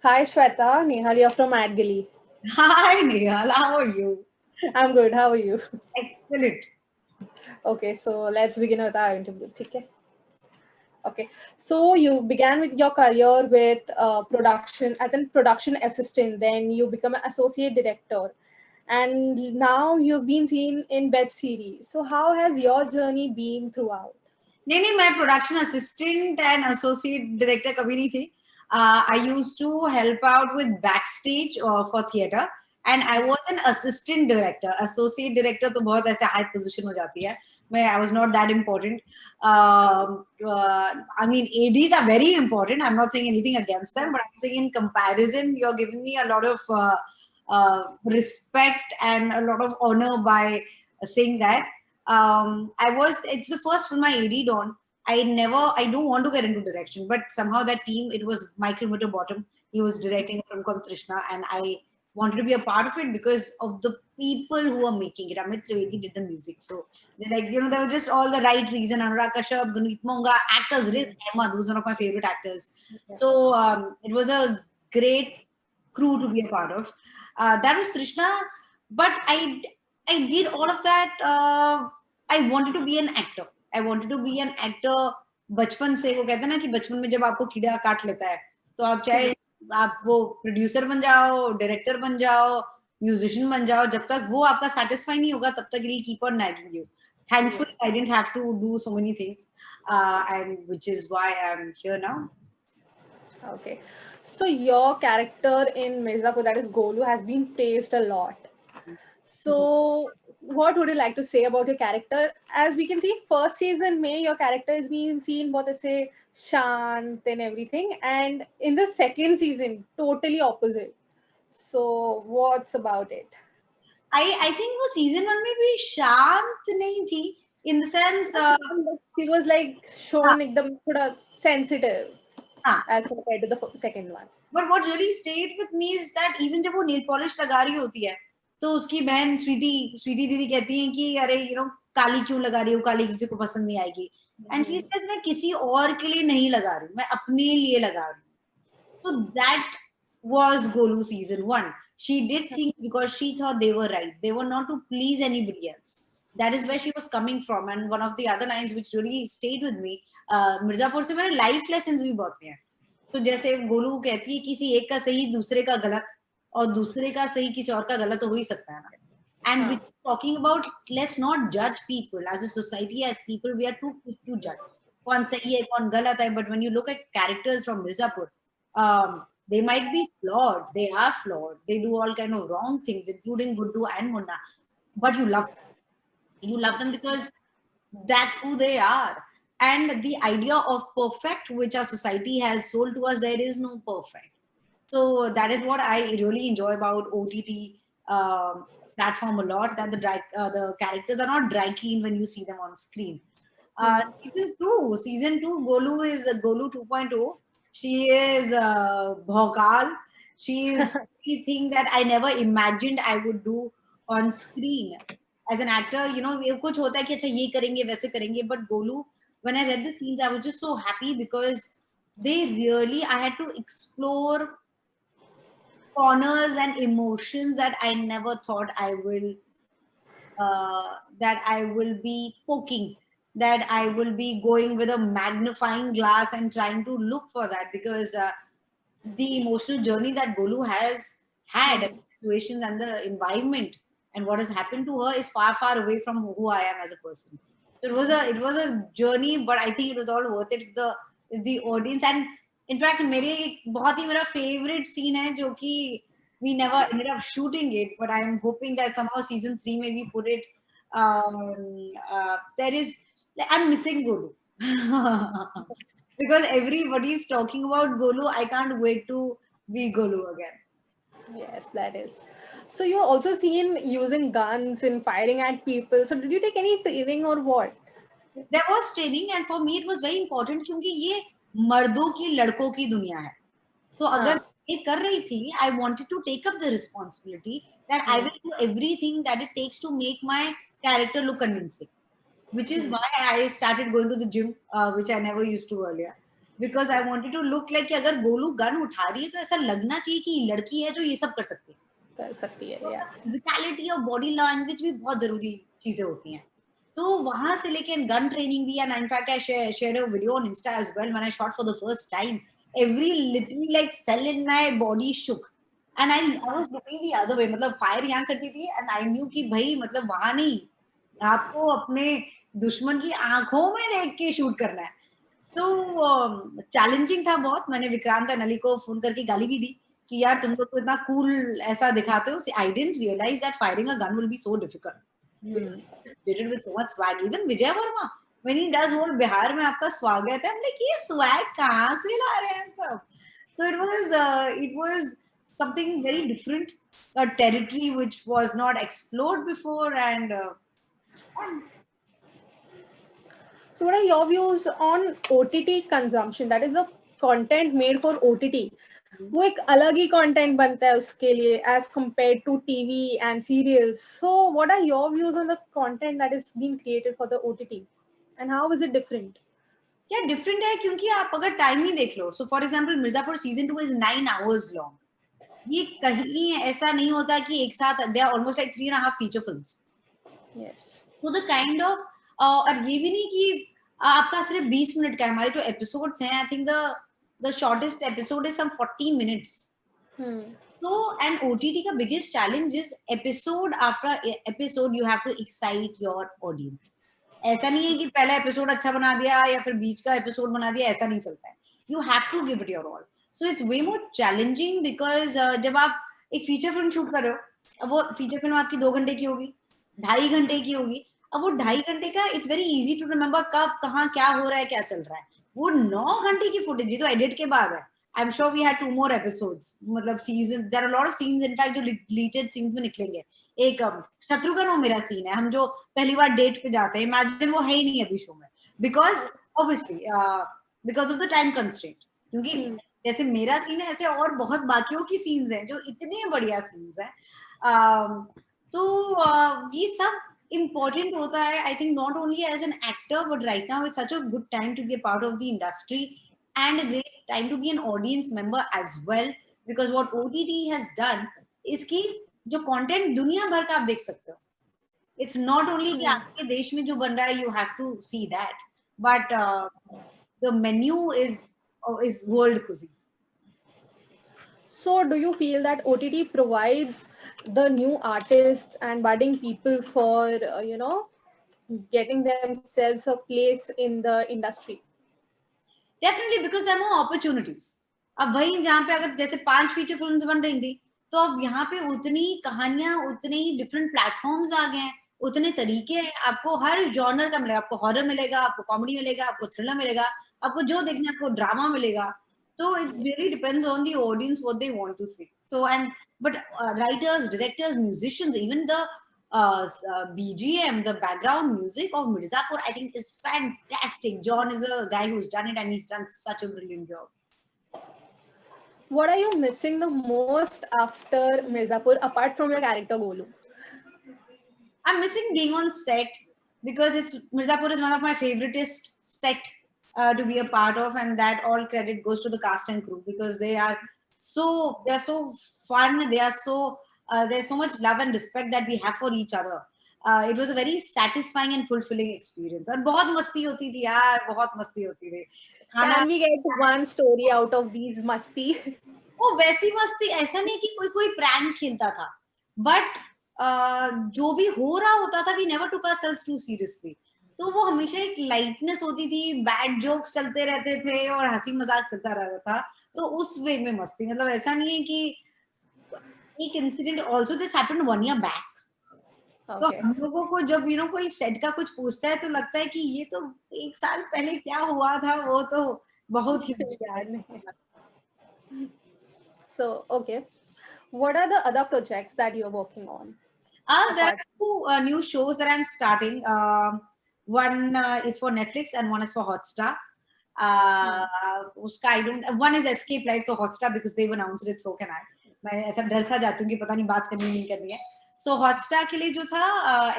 Hi Shweta, Nehal here from Adgili. Hi, Nehal. How are you? I'm good. How are you? Excellent. Okay, so let's begin with our interview. Okay. Okay. So you began with your career with production as a production assistant. Then you become an associate director, and now you've been seen in web series. So how has your journey been throughout? नहीं मैं production assistant and associate director कभी नहीं थी. I used to help out with backstage for theater and I was an assistant director. Associate director तो बहुत ऐसे high position हो जाती है. I was not that important. I mean, ADs are very important. I'm not saying anything against them, but I'm saying in comparison, you're giving me a lot of respect and a lot of honor by saying that. It's the first film I AD'd on. I don't want to get into direction, but somehow that team, it was Michael Mitterbottom. He was directing from Kontrishna, and I wanted to be a part of it because of the people who are making it. Amit Trivedi did the music. So, there were just all the right reason. Anurag Kashyap, Guneet Monga, actors, Riz Ahmed, who's one of my favorite actors. So, it was a great crew to be a part of. That was Trishna, but I did all of that. I wanted to be an actor. I wanted to be an actor. बचपन से वो कहते हैं ना कि बचपन में जब आपको कीड़ा काट लेता है तो आप चाहे आप वो प्रोड्यूसर बन जाओ, डायरेक्टर बन जाओ, म्यूजिशियन बन जाओ, जब तक वो आपका सेटिस्फाई नहीं होगा तब तक it will keep on nagging you. Thankfully, I didn't have to do so many things, and which is why I'm here now. Okay. So your character in Mirzapur, that is Golu, has been praised a lot. So, what would you like to say about your character? As we can see, first season May, your character is being seen both as a shant and everything, and in the second season, totally opposite. So, what's about it? I think वो season 1 में भी शांत नहीं थी in the sense. She was like हाँ, shown एकदम थोड़ा sensitive हाँ. as compared to the second one. But what really stayed with me is that even जब वो नेल पॉलिश लगा रही होती है तो उसकी बहन स्वीटी स्वीटी दीदी कहती हैं कि अरे काली क्यों लगा रही हो, काली किसी को पसंद नहीं आएगी. एंड शी सेज मैं किसी और के लिए नहीं लगा रही हूँ, मैं अपने लिए लगा रही हूँ. So that was Golu season 1. She did things because she thought they were right. They were not to please anybody else. That is where she was coming from. And one of the other lines which really stayed with me, Mirzapur से मेरे life lessons भी बहुत हैं. तो जैसे गोलू कहती है किसी एक का सही दूसरे का गलत और दूसरे का सही किसी और का गलत तो हो ही सकता है ना. And हाँ. we're talking about, let's not judge people as a society. As people, we are too quick to judge कौन सही है कौन गलत है. But when you look at characters from Mirzapur, they might be flawed, they are flawed, they do all kind of wrong things including Guddu and Munna, but you love them because that's who they are. And the idea of perfect which our society has sold to us, there is no perfect. So that is what I really enjoy about OTT platform a lot, that the characters are not dry clean when you see them on screen. Season 2 Golu is Golu 2.0. She is Bhokal. She is the thing that I never imagined I would do on screen as an actor. ये कुछ होता है कि अच्छा ये करेंगे वैसे करेंगे, but Golu, when I read the scenes, I was just so happy because I had to explore corners and emotions that I never thought that I will be poking, that I will be going with a magnifying glass and trying to look for that, because the emotional journey that Golu has had, and the situations and the environment and what has happened to her is far, far away from who I am as a person. So it was a journey, but I think it was all worth it with the audience. And in fact, मेरा favorite scene है जो कि we never ended up shooting it, but I'm hoping that somehow season 3 maybe put it. There is, I'm missing Golu. Because everybody is talking about Golu. I can't wait to be Golu again. Yes, that is. So you're also seen using guns and firing at people. So did you take any training or what? There was training, and for me it was very important क्योंकि ये मर्दों की लड़कों की दुनिया है. तो अगर हाँ. ये कर रही थी, I wanted to take up the responsibility that I will do everything that it takes to make my character look convincing, which is why I started going to the gym, which I never used to earlier. because I wanted to look like कि अगर Golu gun उठा रही है तो ऐसा लगना चाहिए कि लड़की है जो ये सब कर सकती है. कर सकती है, yeah. फिजिकलिटी और बॉडी लैंग्वेज भी बहुत जरूरी चीजें होती हैं. तो वहां से लेके गन ट्रेनिंग भी, and in fact I shared a video on Insta as well when I shot for the first time. Every literally like cell in my body shook. And I was looking the other way, मतलब fire यहाँ करती थी and I knew कि भाई मतलब वहां नहीं, आपको अपने दुश्मन की आंखों में देख के शूट करना है. तो चैलेंजिंग था बहुत. मैंने विक्रांत एंड अली को फोन करके गाली भी दी कि यार तुम लोग तो इतना कूल ऐसा दिखाते हो. I didn't realise that firing a gun will be so difficult. Did it with so much swag. Even Vijay Verma, when he does whole Bihar में आपका स्वागत है, I'm like ये swag कहाँ से ला रहे हैं सब. So it was something very different, a territory which was not explored before, and fun. So what are your views on OTT consumption? That is the content made for OTT. वो एक अलग ही content बनता है उसके लिए as compared to TV and serials. So what are your views on the content that is being created for the OTT, and how is it different? क्या different है क्योंकि आप अगर टाइम ही देख लो. So for example Mirzapur season 2 is 9 hours long. ये कहीं ऐसा नहीं होता कि एक साथ they are almost like 3.5 feature films. Yes. तो द काइंड ऑफ, और ये भी नहीं कि आपका सिर्फ 20 मिनट का है. हमारे जो एपिसोड्स हैं, I think the shortest episode is some 40 minutes. So, and OTT का biggest challenge is episode after episode you have to excite your audience. ऐसा नहीं है कि पहला एपिसोड अच्छा बना दिया या फिर बीच का एपिसोड बना दिया, ऐसा नहीं चलता है. You have to give it your all. So it's way more challenging because जब आप एक फीचर फिल्म शूट कर रहे हो, अब वो फीचर फिल्म आपकी 2 घंटे की होगी, 2.5 घंटे की होगी. अब वो 2.5 घंटे का it's very easy to remember कब कहाँ क्या हो रहा है, क्या चल रहा है. वो 9 घंटे की फुटेज, ये तो एडिट के बाद है. I'm sure we had 2 more episodes. मतलब season, there are a lot of scenes in fact जो deleted scenes में निकलेंगे. एक शत्रुघ्न वो मेरा सीन है, हम जो पहली बार डेट पे जाते हैं, इमेजिन वो है ही नहीं अभी शो में, because obviously because of the time constraint. क्योंकि जैसे मेरा सीन है, ऐसे और बहुत बाकियों की सीन्स हैं जो इतने बढ़िया सीन्स हैं. तो ये सब important होता है. I think not only as an actor but right now it's such a good time to be a part of the industry and a great time to be an audience member as well, because what OTT has done is कि जो content दुनिया भर का आप देख सकते हो. It's not only कि आपके देश में जो बन रहा है you have to see that, but the menu is world cuisine. So do you feel that OTT provides the new artists and budding people for getting themselves a place in the industry? Definitely, because there are more opportunities. अब वहीं जहाँ पे अगर जैसे 5 feature films बन रही थी, तो अब यहाँ पे उतनी कहानियां, उतने ही डिफरेंट प्लेटफॉर्म्स आ गए हैं, उतने तरीके हैं. आपको हर जॉनर का मिलेगा. आपको हॉरर मिलेगा, आपको कॉमेडी मिलेगा, आपको थ्रिलर मिलेगा, आपको जो देखना है, आपको ड्रामा मिलेगा. तो it really depends on the audience what they want to see. So but writers, directors, musicians, even the BGM, the background music of Mirzapur, I think is fantastic. John is a guy who's done it and he's done such a brilliant job. What are you missing the most after Mirzapur, apart from your character Golu? I'm missing being on set because Mirzapur is one of my favoriteest set to be a part of, and that all credit goes to the cast and crew because they are so fun. There's so much love and respect that we have for each other. It was a very satisfying and fulfilling experience. और बहुत मस्ती होती थी यार, बहुत मस्ती होती थी. Can we get one story out of these मस्ती? वो वैसी मस्ती, ऐसा नहीं कि कोई प्रैंक खेलता था, बट जो भी हो रहा होता था, we never took ourselves too seriously. तो वो हमेशा एक लाइटनेस होती थी, बैड जोक्स चलते रहते थे और हंसी मजाक चलता रहता था. तो उस वे में मस्ती, मतलब ऐसा नहीं है कि एक incident. Also this happened 1 year back. तो हम लोगों को जब कोई सेट का कुछ पूछता है तो लगता है कि ये तो 1 साल पहले क्या हुआ था, वो तो बहुत ही याद नहीं. So, okay. What are the other projects that you're working on? There are 2 new shows that I'm starting. One is for Netflix and one is for Hotstar. उसका I don't. One is Escape Life for Hotstar because they've announced it, so can I. मैं ऐसा डर था जाती हूँ कि पता नहीं बात करनी नहीं करनी है. So Hotstar के लिए जो था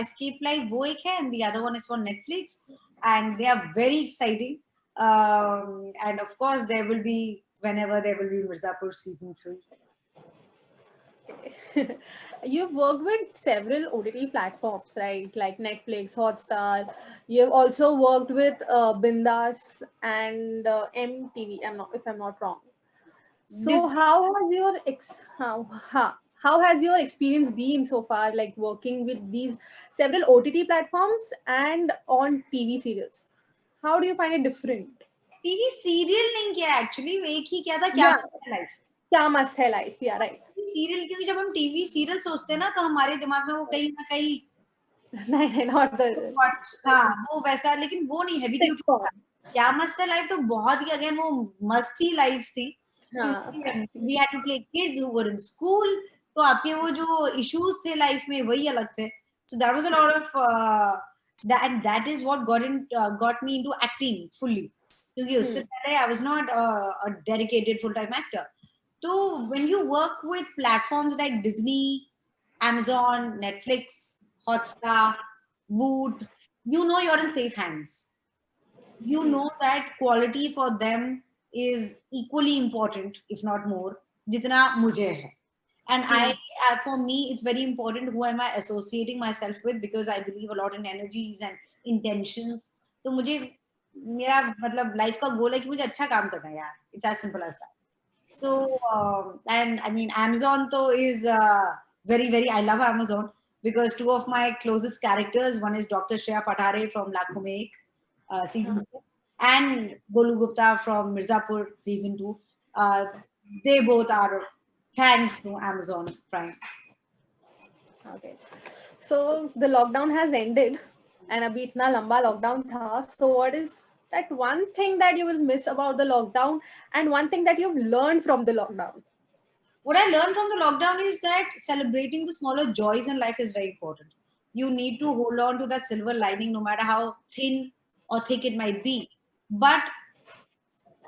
Escape Life वो एक है, and the other one is for Netflix, and they are very exciting. And of course, there will be whenever there will be Mirzapur season 3. You've worked with several OTT platforms, right? Like Netflix, Hotstar. You've also worked with Bindas and MTV. If I'm not wrong. So how has your experience been so far, like working with these several OTT platforms and on TV serials? How do you find it different? TV serial नहीं किया actually, एक ही क्या था, क्या Yeah, life क्या मस्त है life. Yeah, right. Serial, क्योंकि जब हम टीवी सीरियल सोचते हैं ना, तो हमारे दिमाग में वो कहीं ना कहीं नहीं, not the हाँ वो वैसा, लेकिन वो नहीं, हैवी ड्यूटी था। sitcom. क्या मस्त है लाइफ तो बहुत ही, अगेन वो मस्ती लाइफ थी, हाँ, क्योंकि we had to play kids who were in school, तो आपके वो जो इश्यूज थे लाइफ में वही अलग थे। So that was a lot of that is what got me into acting fully, क्योंकि उससे पहले I was not a dedicated full time actor. So when you work with platforms like Disney, Amazon, Netflix, Hotstar, Woot, you know you're in safe hands. You know that quality for them is equally important, if not more, jitna mujhe hai. And for me, it's very important who am I associating myself with, because I believe a lot in energies and intentions. तो मुझे मेरा मतलब life का गोल है कि मुझे अच्छा काम करना है यार, it's as simple as that. So and I mean Amazon though is very very, I love Amazon because two of my closest characters, one is Dr. Shreya Patare from Lakho Mein Ek, season 2, and Golu Gupta from Mirzapur season 2. They both are thanks to Amazon Prime. Okay. So the lockdown has ended, and अभी इतना लंबा lockdown था. So what is that one thing that you will miss about the lockdown, and one thing that you've learned from the lockdown? What I learned from the lockdown is that celebrating the smaller joys in life is very important. You need to hold on to that silver lining, no matter how thin or thick it might be. But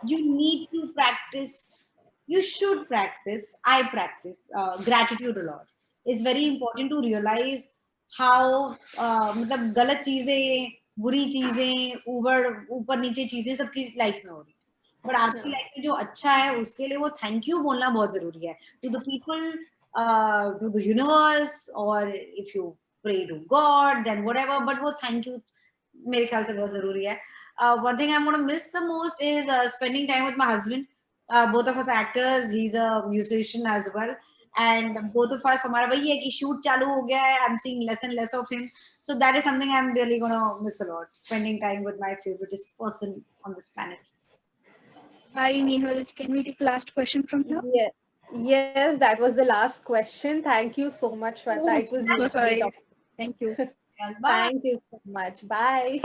you need to practice, you should practice, I practice gratitude a lot. It's very important to realize how मतलब गलत चीजें, बुरी चीजें, ऊपर ऊपर नीचे चीजें सबकी लाइफ में हो रही है, बट आपकी लाइफ में जो अच्छा है उसके लिए वो थैंक यू बोलना बहुत जरूरी है, to the people, to the universe, और if you pray to God then whatever, but वो थैंक यू मेरे ख्याल से बहुत जरूरी है. One thing I'm going to miss the most is spending time with my husband. Both of us actors, he's a musician as well, and both of us, हमारा वही है कि shoot चालू हो गया है, I'm seeing less and less of him, so that is something I'm really going to miss a lot, spending time with my favorite person on this planet. Hi, Nehal. Can we take last question from here? Yeah. Yes, that was the last question. Thank you so much, Shweta. Oh, It was so really sorry. great. Thank you. Bye. Thank you so much. Bye.